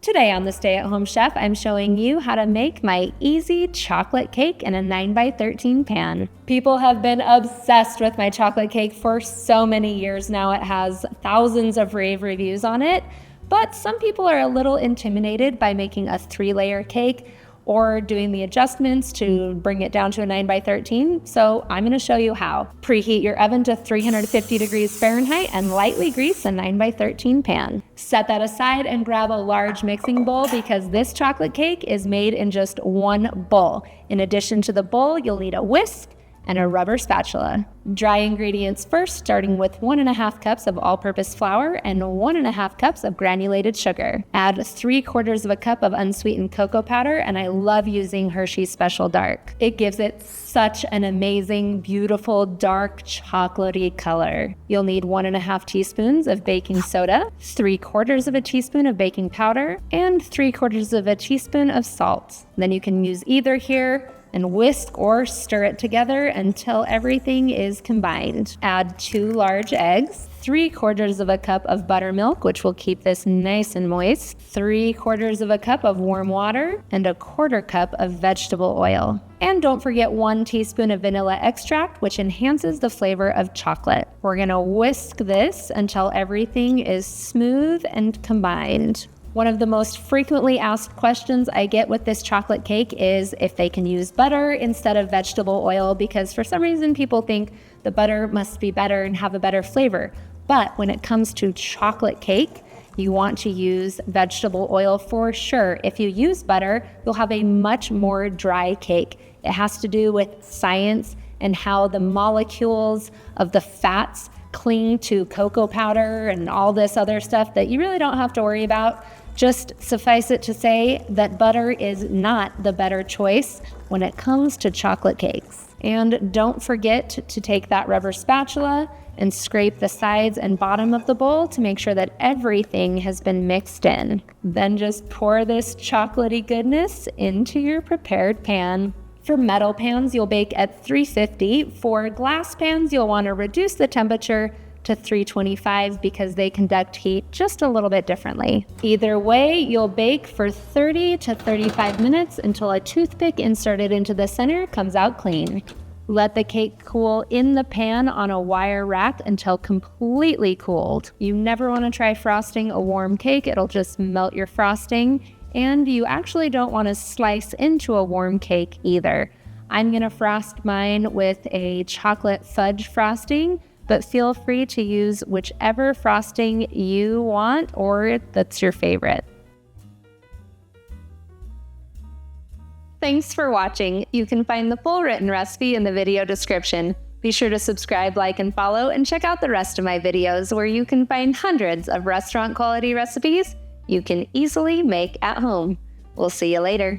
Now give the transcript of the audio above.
Today on the Stay at Home Chef, I'm showing you how to make my easy chocolate cake in a 9x13 pan. People have been obsessed with my chocolate cake for so many years now. It has thousands of rave reviews on it, but some people are a little intimidated by making a 3-layer cake or doing the adjustments to bring it down to a 9x13, so I'm gonna show you how. Preheat your oven to 350 degrees Fahrenheit and lightly grease a 9x13 pan. Set that aside and grab a large mixing bowl because this chocolate cake is made in just one bowl. In addition to the bowl, you'll need a whisk and a rubber spatula. Dry ingredients first, starting with 1.5 cups of all-purpose flour and 1.5 cups of granulated sugar. Add 3/4 cup of unsweetened cocoa powder, and I love using Hershey's Special Dark. It gives it such an amazing, beautiful, dark chocolatey color. You'll need 1.5 teaspoons of baking soda, 3/4 teaspoon of baking powder, and 3/4 teaspoon of salt. Then you can use either here and whisk or stir it together until everything is combined. Add 2 large eggs, 3/4 cup of buttermilk, which will keep this nice and moist, 3/4 cup of warm water, and 1/4 cup of vegetable oil. And don't forget 1 teaspoon of vanilla extract, which enhances the flavor of chocolate. We're gonna whisk this until everything is smooth and combined. One of the most frequently asked questions I get with this chocolate cake is if they can use butter instead of vegetable oil, because for some reason people think the butter must be better and have a better flavor. But when it comes to chocolate cake, you want to use vegetable oil for sure. If you use butter, you'll have a much more dry cake. It has to do with science and how the molecules of the fats cling to cocoa powder and all this other stuff that you really don't have to worry about. Just suffice it to say that butter is not the better choice when it comes to chocolate cakes. And don't forget to take that rubber spatula and scrape the sides and bottom of the bowl to make sure that everything has been mixed in. Then just pour this chocolatey goodness into your prepared pan. For metal pans, you'll bake at 350. For glass pans, you'll want to reduce the temperature to 325 because they conduct heat just a little bit differently. Either way, you'll bake for 30 to 35 minutes until a toothpick inserted into the center comes out clean. Let the cake cool in the pan on a wire rack until completely cooled. You never want to try frosting a warm cake, it'll just melt your frosting. And you actually don't want to slice into a warm cake either. I'm going to frost mine with a chocolate fudge frosting, but feel free to use whichever frosting you want or that's your favorite. Thanks for watching. You can find the full written recipe in the video description. Be sure to subscribe, like, and follow, and check out the rest of my videos where you can find hundreds of restaurant quality recipes you can easily make at home. We'll see you later.